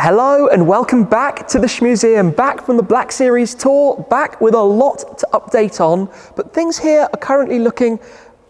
Hello and welcome back to the Shmuseum, back from the Black Series tour, back with a lot to update on, but things here are currently looking,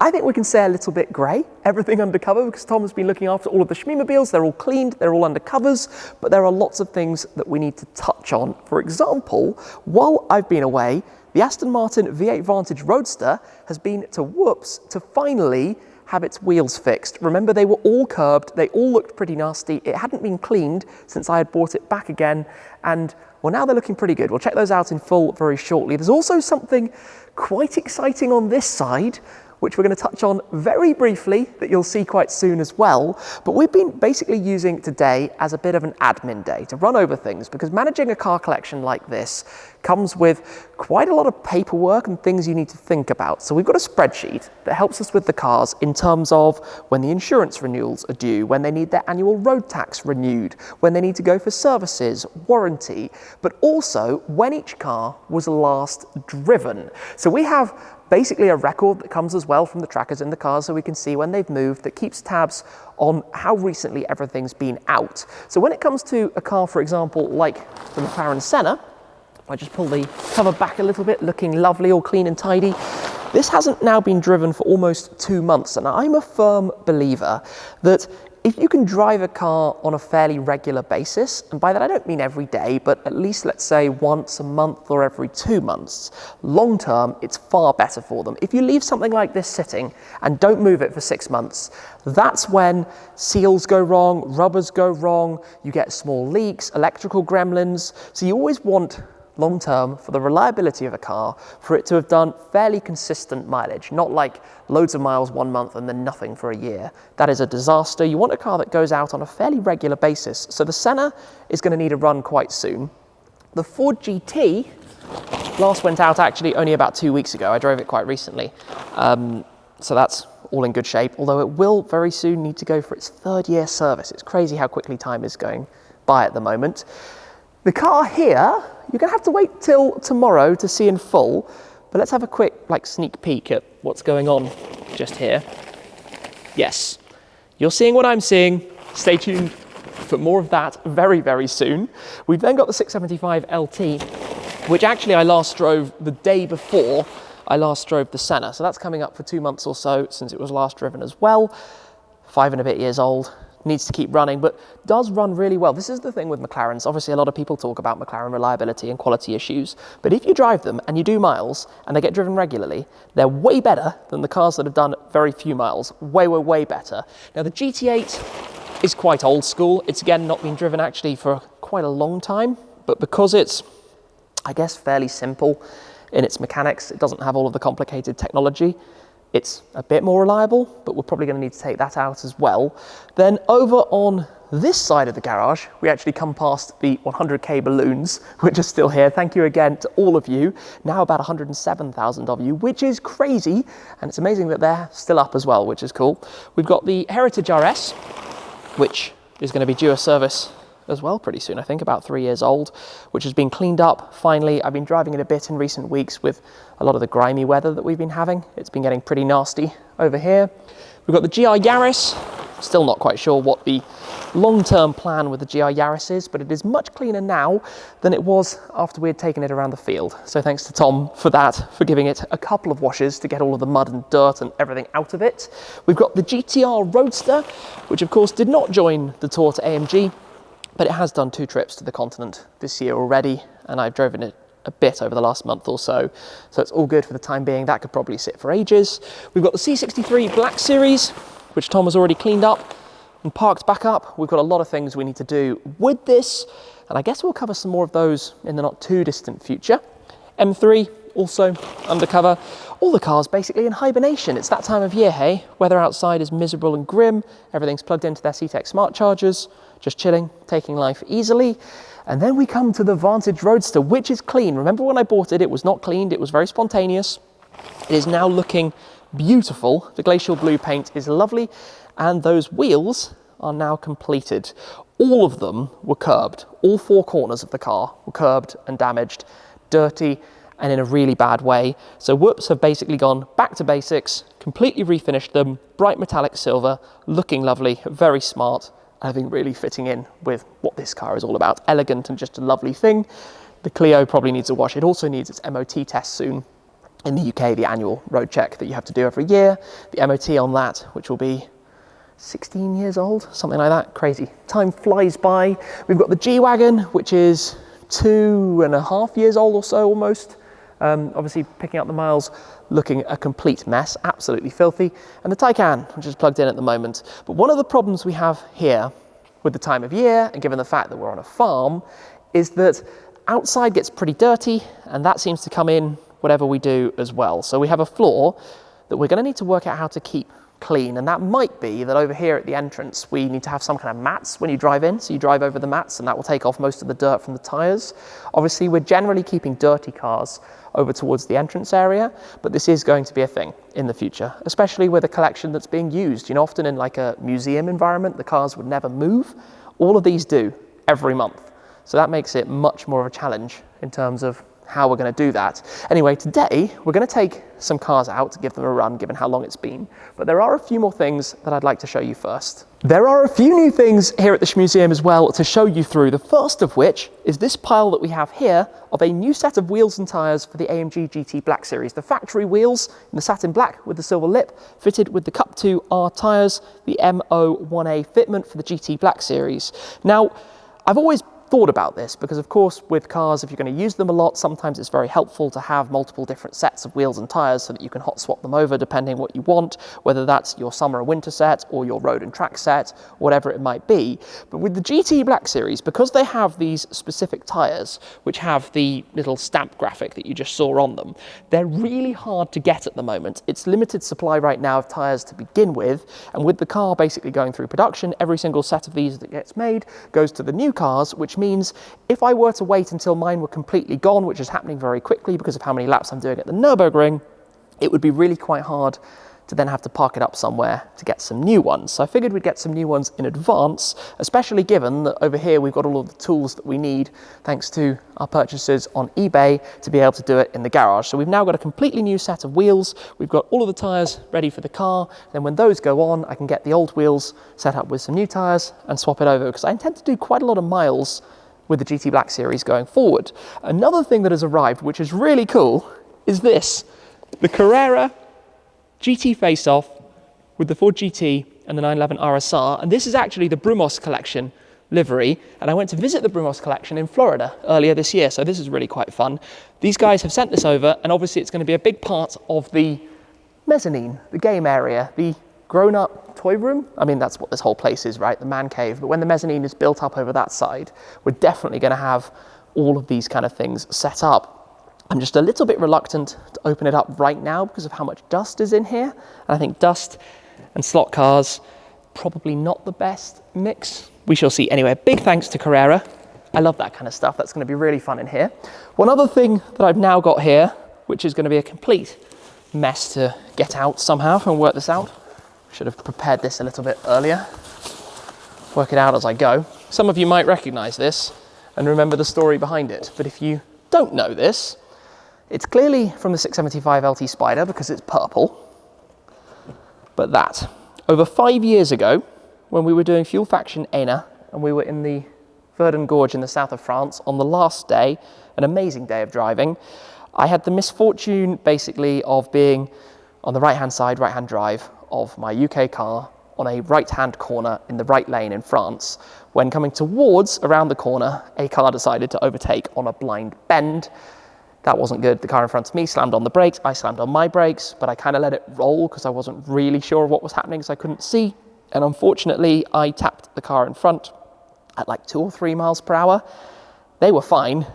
I think we can say, a little bit grey. Everything undercover because Tom has been looking after all of the Shmeemobiles. They're all cleaned, they're all under covers, but there are lots of things that we need to touch on. For example, while I've been away, the Aston Martin V8 Vantage Roadster has been to Whoops to finally have its wheels fixed. Remember, they were all curbed, they all looked pretty nasty. It hadn't been cleaned since I had brought it back again, and well, now they're looking pretty good. We'll check those out in full very shortly. There's also something quite exciting on this side, which we're going to touch on very briefly, that you'll see quite soon as well. But we've been basically using today as a bit of an admin day to run over things, because managing a car collection like this comes with quite a lot of paperwork and things you need to think about. So we've got a spreadsheet that helps us with the cars in terms of when the insurance renewals are due, when they need their annual road tax renewed, when they need to go for services, warranty, but also when each car was last driven. So we have basically a record that comes as well from the trackers in the cars, so we can see when they've moved, that keeps tabs on how recently everything's been out. So when it comes to a car, for example, like the McLaren Senna, I just pull the cover back a little bit, looking lovely, all clean and tidy. This hasn't now been driven for almost 2 months, and I'm a firm believer that if you can drive a car on a fairly regular basis, and by that I don't mean every day, but at least let's say once a month or every 2 months, long term, it's far better for them. If you leave something like this sitting and don't move it for 6 months, that's when seals go wrong, rubbers go wrong, you get small leaks, electrical gremlins. So you always want, long term, for the reliability of a car, for it to have done fairly consistent mileage, not like loads of miles 1 month and then nothing for a year. That is a disaster. You want a car that goes out on a fairly regular basis. So the Senna is going to need a run quite soon. The Ford GT last went out actually only about 2 weeks ago. I drove it quite recently. So that's all in good shape, although it will very soon need to go for its 3rd year service. It's crazy how quickly time is going by at the moment. The car here, you're going to have to wait till tomorrow to see in full, but let's have a quick sneak peek at what's going on just here. Yes, you're seeing what I'm seeing. Stay tuned for more of that very, very soon. We've then got the 675 LT, which actually I last drove the day before I last drove the Senna. So that's coming up for 2 months or so since it was last driven as well. 5 and a bit years old. Needs to keep running, but does run really well. This is the thing with McLarens. Obviously, a lot of people talk about McLaren reliability and quality issues, but if you drive them and you do miles and they get driven regularly, they're way better than the cars that have done very few miles. Way, way, way better. Now, the GT8 is quite old school. It's, again, not been driven actually for quite a long time, but because it's, I guess, fairly simple in its mechanics, it doesn't have all of the complicated technology. It's a bit more reliable, but we're probably going to need to take that out as well. Then over on this side of the garage, we actually come past the 100k balloons, which are still here. Thank you again to all of you. Now about 107,000 of you, which is crazy. And it's amazing that they're still up as well, which is cool. We've got the Heritage RS, which is going to be due a service as well pretty soon, I think about 3 years old, which has been cleaned up finally. I've been driving it a bit in recent weeks with a lot of the grimy weather that we've been having. It's been getting pretty nasty over here. We've got the GR Yaris. Still not quite sure what the long-term plan with the GR Yaris is, but it is much cleaner now than it was after we had taken it around the field. So thanks to Tom for that, for giving it a couple of washes to get all of the mud and dirt and everything out of it. We've got the GTR Roadster, which of course did not join the tour to AMG, but it has done 2 trips to the continent this year already, and I've driven it a bit over the last month or so. So it's all good for the time being. That could probably sit for ages. We've got the C63 Black Series, which Tom has already cleaned up and parked back up. We've got a lot of things we need to do with this, and I guess we'll cover some more of those in the not too distant future. M3, also undercover. All the cars basically in hibernation. It's that time of year, hey? Weather outside is miserable and grim. Everything's plugged into their CTEC smart chargers, just chilling, taking life easily. And then we come to the Vantage Roadster, which is clean. Remember when I bought it, it was not cleaned, it was very spontaneous. It is now looking beautiful. The glacial blue paint is lovely, and those wheels are now completed. All of them were curbed. All 4 corners of the car were curbed and damaged, dirty, and in a really bad way. So Whoops have basically gone back to basics, completely refinished them, bright metallic silver, looking lovely, very smart, I think really fitting in with what this car is all about. Elegant and just a lovely thing. The Clio probably needs a wash. It also needs its MOT test soon. In the UK, the annual road check that you have to do every year. The MOT on that, which will be 16 years old, something like that. Crazy. Time flies by. We've got the G-Wagon, which is 2.5 years old or so almost. Obviously picking up the miles, looking a complete mess, absolutely filthy. And the Taycan, which is plugged in at the moment. But one of the problems we have here with the time of year, and given the fact that we're on a farm, is that outside gets pretty dirty, and that seems to come in whatever we do as well. So we have a floor that we're going to need to work out how to keep clean, and that might be that over here at the entrance we need to have some kind of mats when you drive in, so you drive over the mats and that will take off most of the dirt from the tyres. Obviously we're generally keeping dirty cars over towards the entrance area, but this is going to be a thing in the future, especially with a collection that's being used. You know, often in like a museum environment the cars would never move. All of these do every month, so that makes it much more of a challenge in terms of how we're going to do that. Anyway, today we're going to take some cars out to give them a run, given how long it's been. But there are a few more things that I'd like to show you first. There are a few new things here at the Shmuseum as well to show you through. The first of which is this pile that we have here of a new set of wheels and tyres for the AMG GT Black Series. The factory wheels in the satin black with the silver lip, fitted with the Cup 2R tyres, the MO1A fitment for the GT Black Series. Now, I've always thought about this because of course with cars, if you're going to use them a lot, sometimes it's very helpful to have multiple different sets of wheels and tyres so that you can hot swap them over depending what you want, whether that's your summer or winter set or your road and track set, whatever it might be. But with the GT Black Series, because they have these specific tyres which have the little stamp graphic that you just saw on them, they're really hard to get at the moment. It's limited supply right now of tyres to begin with, and with the car basically going through production, every single set of these that gets made goes to the new cars, which means if I were to wait until mine were completely gone, which is happening very quickly because of how many laps I'm doing at the Nürburgring, it would be really quite hard to then have to park it up somewhere to get some new ones. So I figured we'd get some new ones in advance, especially given that over here we've got all of the tools that we need thanks to our purchases on eBay to be able to do it in the garage. So we've now got a completely new set of wheels, we've got all of the tyres ready for the car, then when those go on I can get the old wheels set up with some new tyres and swap it over, because I intend to do quite a lot of miles with the GT Black Series going forward. Another thing that has arrived which is really cool is this, the Carrera GT face-off with the Ford GT and the 911 RSR, and this is actually the Brumos collection livery, and I went to visit the Brumos collection in Florida earlier this year, so this is really quite fun. These guys have sent this over, and obviously it's going to be a big part of the mezzanine, the game area, the grown-up toy room. I mean, that's what this whole place is, right? The man cave. But when the mezzanine is built up over that side, we're definitely going to have all of these kind of things set up. I'm just a little bit reluctant to open it up right now because of how much dust is in here. And I think dust and slot cars, probably not the best mix. We shall see. Anyway, big thanks to Carrera. I love that kind of stuff. That's going to be really fun in here. One other thing that I've now got here, which is going to be a complete mess to get out somehow, if I can work this out. Should have prepared this a little bit earlier. Work it out as I go. Some of you might recognize this and remember the story behind it. But if you don't know this, it's clearly from the 675 LT Spider because it's purple. But that, over 5 years ago, when we were doing Fuel Faction Aina, and we were in the Verdun Gorge in the south of France, on the last day, an amazing day of driving, I had the misfortune basically of being on the right-hand side, right-hand drive of my UK car on a right-hand corner in the right lane in France. When coming towards, around the corner, a car decided to overtake on a blind bend. That wasn't good. The car in front of me slammed on the brakes, I slammed on my brakes, but I kind of let it roll because I wasn't really sure of what was happening because I couldn't see. And unfortunately, I tapped the car in front at like 2 or 3 miles per hour. They were fine.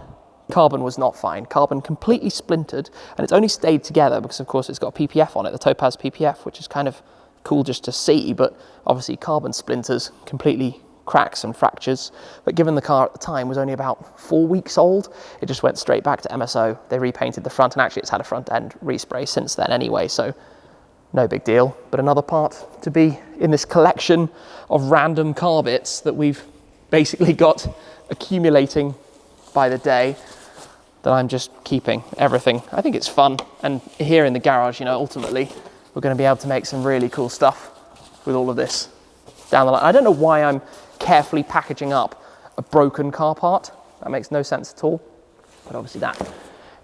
Carbon was not fine. Carbon completely splintered, and it's only stayed together because of course it's got PPF on it, the Topaz PPF, which is kind of cool just to see, but obviously carbon splinters, completely cracks and fractures. But given the car at the time was only about 4 weeks old, it just went straight back to MSO. They repainted the front, and actually it's had a front end respray since then anyway, so no big deal. But another part to be in this collection of random car bits that we've basically got accumulating by the day, that I'm just keeping everything. I think it's fun, and here in the garage, you know, ultimately we're going to be able to make some really cool stuff with all of this down the line. I don't know why I'm carefully packaging up a broken car part. That makes no sense at all. But obviously that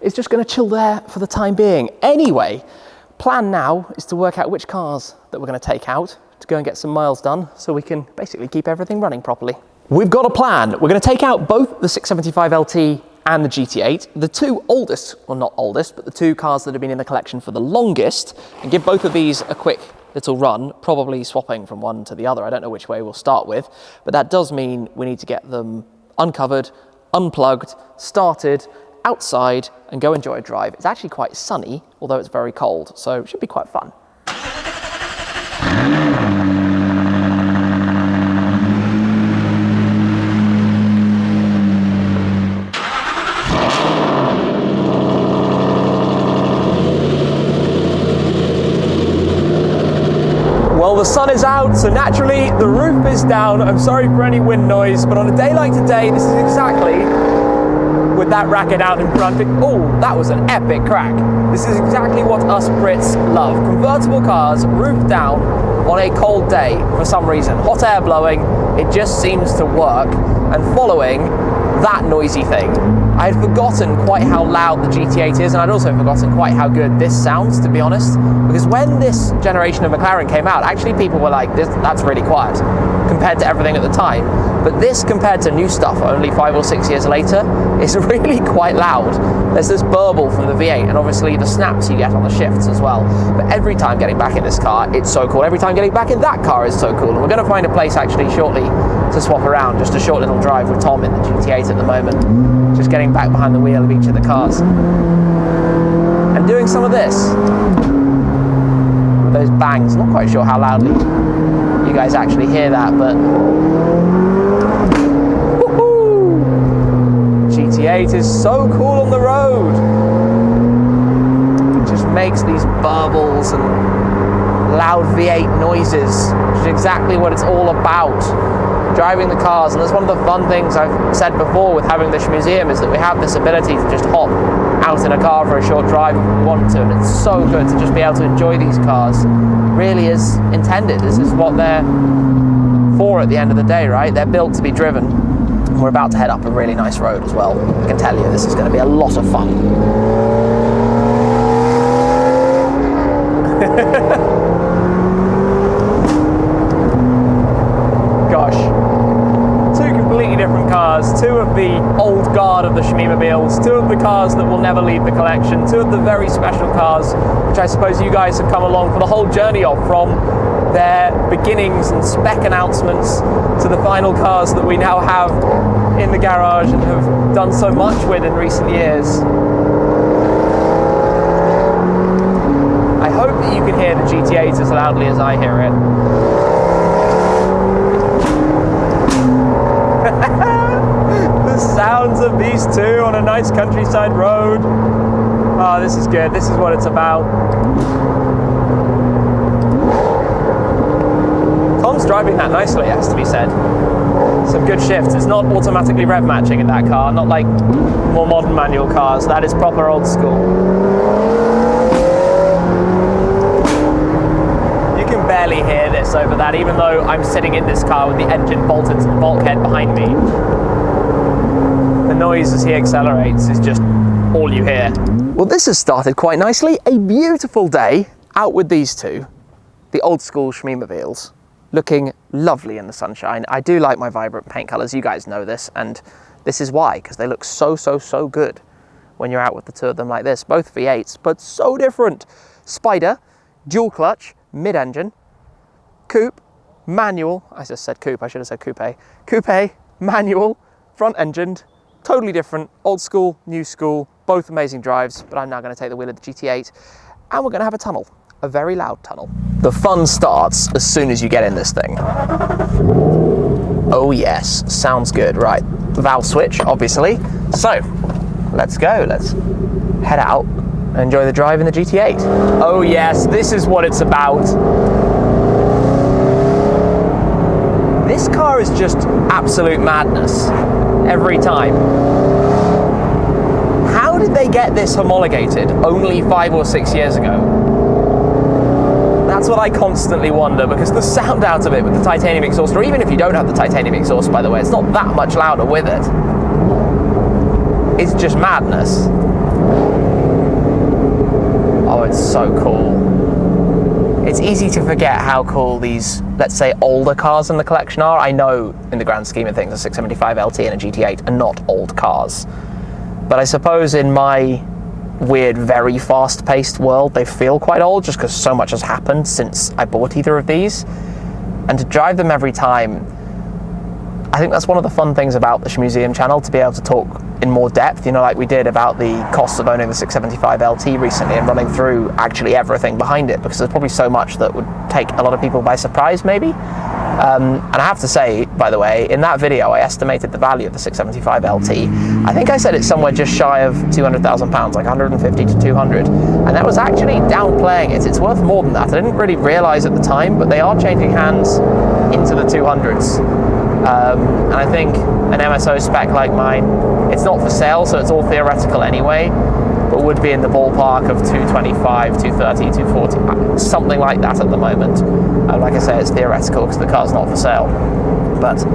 is just going to chill there for the time being. Anyway, plan now is to work out which cars that we're going to take out to go and get some miles done so we can basically keep everything running properly. We've got a plan. We're going to take out both the 675 LT and the GT8, the two oldest, well not oldest, but the two cars that have been in the collection for the longest, and give both of these a quick little run, probably swapping from one to the other. I don't know which way we'll start with, but that does mean we need to get them uncovered, unplugged, started, outside, and go enjoy a drive. It's actually quite sunny, although it's very cold, so it should be quite fun. Well, the sun is out, so naturally the roof is down. I'm sorry for any wind noise, but on a day like today, this is exactly, with that racket out in front, oh, that was an epic crack. This is exactly what us Brits love. Convertible cars, roof down, on a cold day for some reason. Hot air blowing, it just seems to work. And following that noisy thing, I had forgotten quite how loud the GT8 is, and I'd also forgotten quite how good this sounds, to be honest. Because when this generation of McLaren came out, actually people were like, that's really quiet compared to everything at the time. But this, compared to new stuff only 5 or 6 years later, is really quite loud. There's this burble from the V8, and obviously the snaps you get on the shifts as well. But every time getting back in this car, it's so cool. Every time getting back in that car is so cool. And we're going to find a place actually shortly to swap around. Just a short little drive with Tom in the GT8 at the moment. Just getting back behind the wheel of each of the cars. And doing some of this. With those bangs. Not quite sure how loudly you guys actually hear that, but GT8 is so cool on the road. It just makes these burbles and loud V8 noises, which is exactly what it's all about. Driving the cars, and that's one of the fun things I've said before with having the Shmuseum, is that we have this ability to just hop out in a car for a short drive if we want to, and it's so good to just be able to enjoy these cars really as intended. This is what they're for at the end of the day, right? They're built to be driven. We're about to head up a really nice road as well. I can tell you this is going to be a lot of fun. Gosh, two completely different cars, two of the old guard of the Shmeemobiles, two of the cars that will never leave the collection, two of the very special cars, which I suppose you guys have come along for the whole journey of, from their beginnings and spec announcements to the final cars that we now have in the garage and have done so much with in recent years. I hope that you can hear the GT8 as loudly as I hear it. The sounds of these two on a nice countryside road. Oh, this is good. This is what it's about. Tom's driving that nicely, has to be said. Some good shifts. It's not automatically rev matching in that car, not like more modern manual cars. That is proper old school. You can barely hear this over that, even though I'm sitting in this car with the engine bolted to the bulkhead behind me. The noise as he accelerates is just all you hear. Well, this has started quite nicely. A beautiful day out with these two, the old school Shmeemobiles, looking lovely in the sunshine. I do like my vibrant paint colors, you guys know this, and this is why, because they look so good when you're out with the two of them like this. Both V8s, but so different. Spider, dual clutch, mid-engine, coupe, manual, I just said coupe, I should have said coupe. Coupe, manual, front-engined, totally different, old school, new school, both amazing drives, but I'm now going to take the wheel of the GT8, and we're going to have a tunnel. A very loud tunnel. The fun starts as soon as you get in this thing. Oh yes, sounds good. Right, valve switch, obviously. So, let's go. Let's head out and enjoy the drive in the GT8. Oh yes, this is what it's about. This car is just absolute madness every time. How did they get this homologated only 5 or 6 years ago? That's That's what I constantly wonder, because the sound out of it with the titanium exhaust, or even if you don't have the titanium exhaust, by the way, it's not that much louder with it. It's just madness. Oh, it's so cool. It's easy to forget how cool these, let's say, older cars in the collection are. I know in the grand scheme of things, a 675 LT and a GT8 are not old cars. But I suppose in my weird, very fast-paced world, they feel quite old just because so much has happened since I bought either of these. And to drive them every time, I think that's one of the fun things about the Shmuseum channel, to be able to talk in more depth, you know, like we did about the costs of owning the 675 LT recently and running through actually everything behind it, because there's probably so much that would take a lot of people by surprise, maybe. And I have to say, by the way, in that video, I estimated the value of the 675 LT. I think I said it's somewhere just shy of £200,000, like 150 to 200. And that was actually downplaying it. It's worth more than that. I didn't really realize at the time, but they are changing hands into the 200s. And I think an MSO spec like mine, it's not for sale, so it's all theoretical anyway, but would be in the ballpark of 225, 230, 240, something like that at the moment. Like I say, it's theoretical because the car's not for sale. But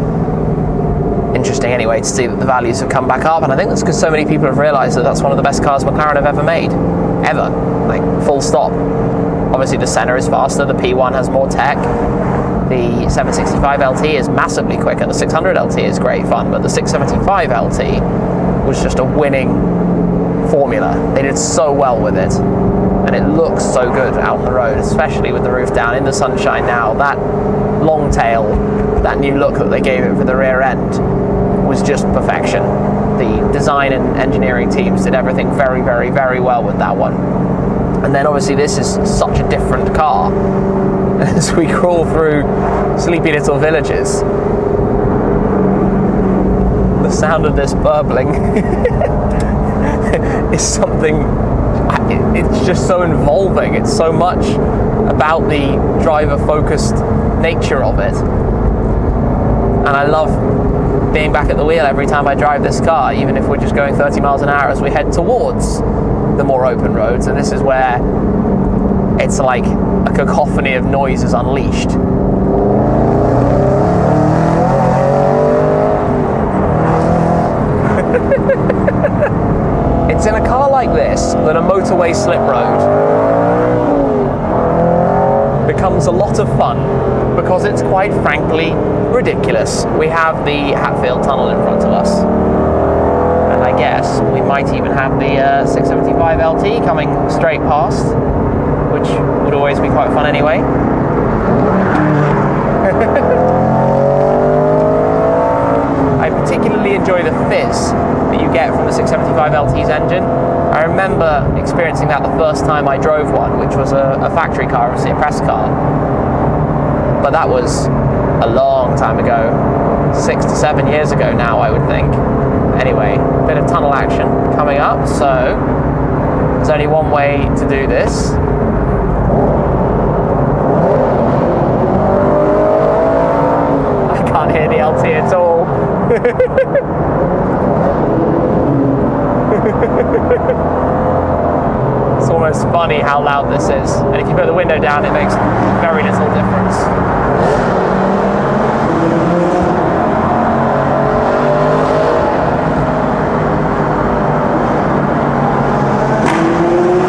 interesting anyway to see that the values have come back up, and I think that's because so many people have realised that that's one of the best cars McLaren have ever made. Ever. Like, full stop. Obviously the Senna is faster, the P1 has more tech, the 765 LT is massively quicker, the 600 LT is great fun, but the 675 LT was just a winning formula. They did so well with it, and it looks so good out on the road, especially with the roof down in the sunshine now. That long tail, that new look that they gave it for the rear end was just perfection. The design and engineering teams did everything very, very, very well with that one. And then obviously this is such a different car. As we crawl through sleepy little villages, the sound of this burbling is something, it's just so involving. It's so much about the driver-focused nature of it. And I love being back at the wheel every time I drive this car, even if we're just going 30 miles an hour as we head towards the more open roads. And this is where it's like a cacophony of noise is unleashed. It's in a car like this that a motorway slip road becomes a lot of fun, because it's quite frankly ridiculous. We have the Hatfield tunnel in front of us, and I guess we might even have the 675 LT coming straight past, which would always be quite fun anyway. I particularly enjoy the fizz that you get from the 675 LT's engine. I remember experiencing that the first time I drove one, which was a factory car, obviously a press car. But that was a long time ago, 6 to 7 years ago now, I would think. Anyway, a bit of tunnel action coming up, so there's only one way to do this. I can't hear the LT at all. It's almost funny how loud this is, and if you put the window down it makes very little difference.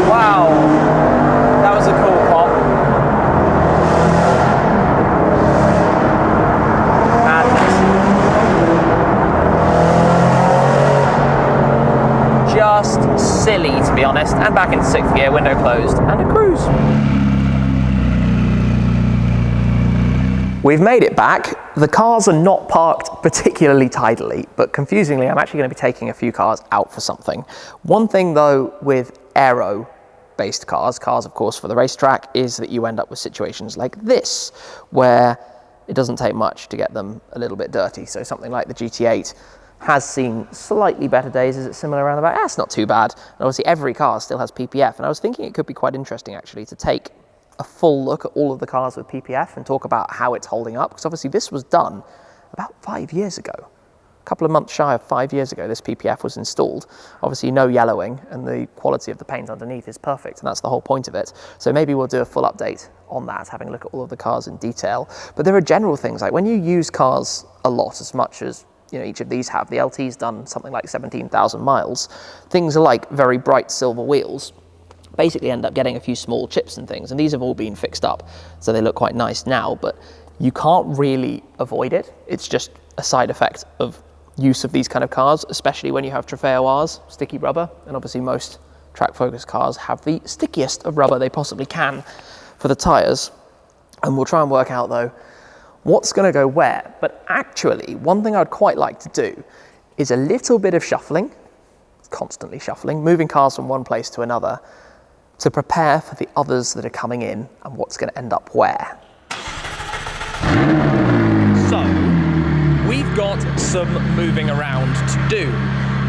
Wow, that was a cool pop. Just silly, to be honest. And back into 6th gear, window closed, and a cruise. We've made it back. The cars are not parked particularly tidily, but confusingly, I'm actually going to be taking a few cars out for something. One thing though with aero-based cars, of course for the racetrack, is that you end up with situations like this, where it doesn't take much to get them a little bit dirty. So something like the GT8 has seen slightly better days. Is it similar around the back? It's not too bad. And obviously every car still has PPF, and I was thinking it could be quite interesting actually to take a full look at all of the cars with PPF and talk about how it's holding up, because obviously this was done about 5 years ago. a couple of months shy of 5 years ago this PPF was installed. Obviously no yellowing, and the quality of the paint underneath is perfect, and that's the whole point of it. So maybe we'll do a full update on that, having a look at all of the cars in detail. But there are general things, like when you use cars a lot, as much as each of these have, the LT's done something like 17,000 miles, things like very bright silver wheels basically end up getting a few small chips and things, and these have all been fixed up, so they look quite nice now, but you can't really avoid it. It's just a side effect of use of these kind of cars, especially when you have Trofeo Rs, sticky rubber, and obviously most track focus cars have the stickiest of rubber they possibly can for the tyres. And we'll try and work out though what's going to go where. But actually, one thing I'd quite like to do is a little bit of shuffling, constantly shuffling, moving cars from one place to another, to prepare for the others that are coming in and what's going to end up where. So, we've got some moving around to do.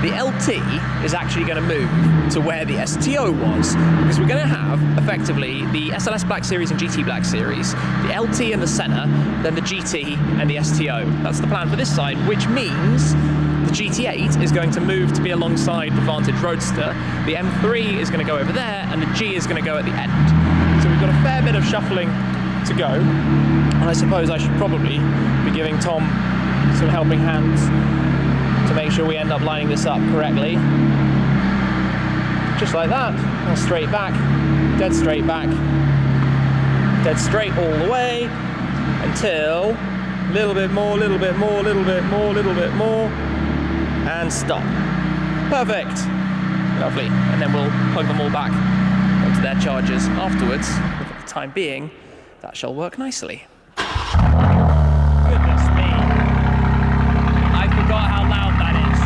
The LT is actually going to move to where the STO was, because we're going to have, effectively, the SLS Black Series and GT Black Series, the LT in the centre, then the GT and the STO. That's the plan for this side, which means the GT8 is going to move to be alongside the Vantage Roadster, the M3 is going to go over there, and the G is going to go at the end. So we've got a fair bit of shuffling to go, and I suppose I should probably be giving Tom some helping hands to make sure we end up lining this up correctly. Just like that. Now straight back, dead straight back, dead straight all the way until a little bit more, little bit more, little bit more, little bit more, and stop. Perfect. Lovely. And then we'll plug them all back onto their chargers afterwards. But for the time being, that shall work nicely. Goodness me. I forgot how loud that is.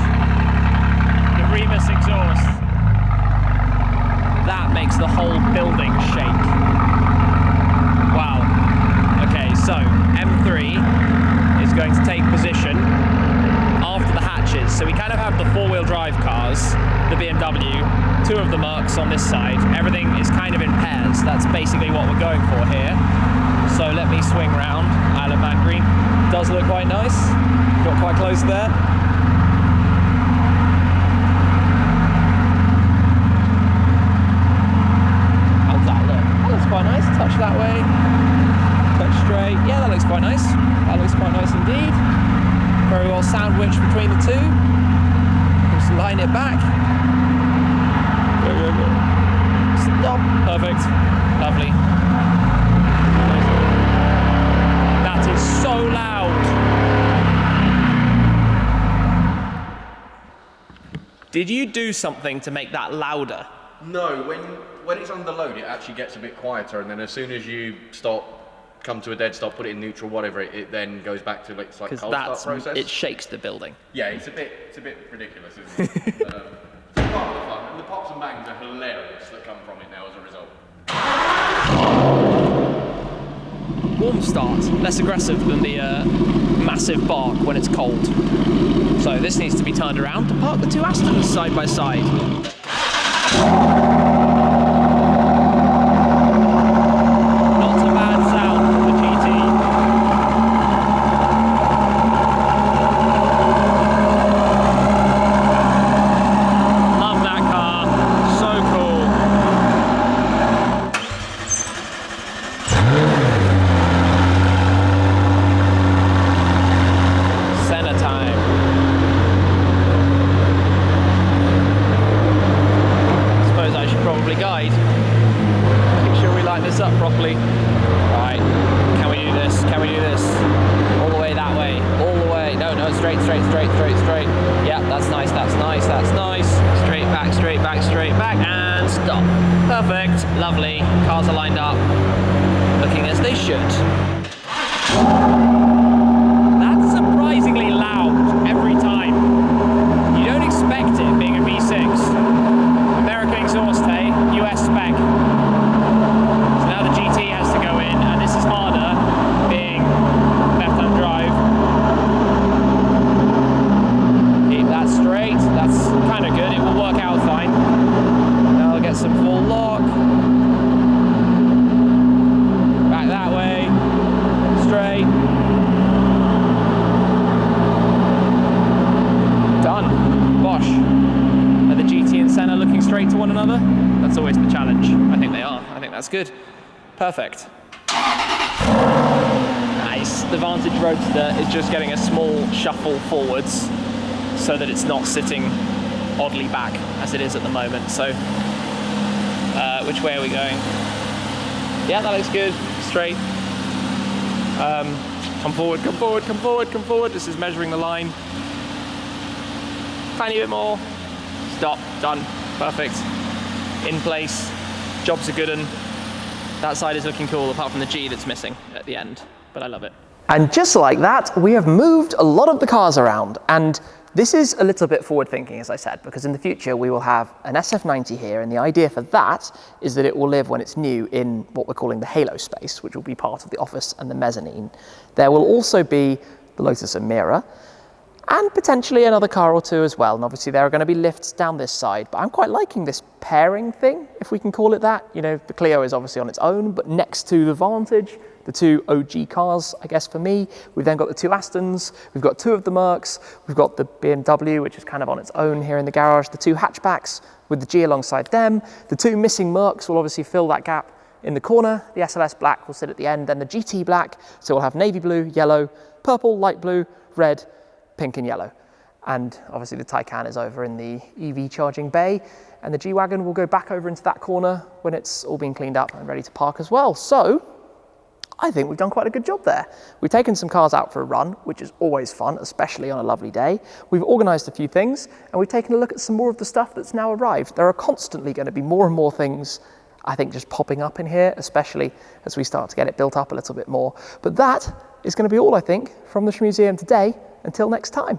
The Remus exhaust. That makes the whole building shake. Wow. Okay, so M3 is going to take position after the hatches. So we kind of have the four-wheel drive cars, the BMW, two of the Mercs on this side. Everything is kind of in pairs. That's basically what we're going for here. So let me swing round. Isle of Man Green does look quite nice. Got quite close there. How's that look? That looks quite nice. Touch that way. Touch straight. Yeah, that looks quite nice. That looks quite nice indeed. Very well sandwiched between the two. Just line it back. Go, go, go. Stop. Perfect. Lovely. That is so loud. Did you do something to make that louder? No, when it's under load, it actually gets a bit quieter, and then as soon as you stop, come to a dead stop, put it in neutral, whatever, it then goes back to like cold start process. It shakes the building. Yeah, it's a bit ridiculous, isn't it? It's part of the fun, and the pops and bangs are hilarious that come from it now as a result. Warm start, less aggressive than the massive bark when it's cold. So this needs to be turned around to park the two Astons side by side. Not a bad sound for the GT. Love that car, so cool. Senna time. Suppose I should probably guide. Make sure we line this up properly. Right, can we do this? Can we do this? All the way that way. All the way. No, straight, straight, straight, straight, straight. Yeah, that's nice, that's nice, that's nice. Straight back, straight back, straight back, and stop. Perfect. Lovely. Cars are lined up. Looking as they should. That's surprisingly loud every time. You don't expect it being a V6. American exhaust, hey? US spec. So now the GT has to go in, and this is harder, being left-hand drive. Keep that straight. That's kind of good. It will work out fine. Now I'll get some full lock. Back that way. Straight. straight to one another? That's always the challenge. I think they are. I think that's good. Perfect. Nice. The Vantage Roadster is just getting a small shuffle forwards so that it's not sitting oddly back as it is at the moment. So, which way are we going? Yeah, that looks good. Straight. Come forward, come forward, come forward, come forward. This is measuring the line. Tiny bit more. Stop. Done. Perfect. In place. Job's a good one. That side is looking cool, apart from the G that's missing at the end, but I love it. And just like that, we have moved a lot of the cars around. And this is a little bit forward thinking, as I said, because in the future we will have an SF90 here, and the idea for that is that it will live when it's new in what we're calling the halo space, which will be part of the office and the mezzanine. There will also be the Lotus Emira, and potentially another car or two as well. And obviously there are going to be lifts down this side, but I'm quite liking this pairing thing, if we can call it that. You know, the Clio is obviously on its own, but next to the Vantage, the two OG cars, I guess for me. We've then got the two Astons, we've got two of the Mercs, we've got the BMW, which is kind of on its own here in the garage, the two hatchbacks with the G alongside them. The two missing Mercs will obviously fill that gap in the corner. The SLS black will sit at the end, then the GT black. So we'll have navy blue, yellow, purple, light blue, red, pink and yellow. And obviously the Taycan is over in the EV charging bay, and the G-Wagon will go back over into that corner when it's all been cleaned up and ready to park as well. So I think we've done quite a good job there. We've taken some cars out for a run, which is always fun, especially on a lovely day. We've organised a few things, and we've taken a look at some more of the stuff that's now arrived. There are constantly going to be more and more things, I think, just popping up in here, especially as we start to get it built up a little bit more. But that is going to be all, I think, from the Shmuseum today. Until next time.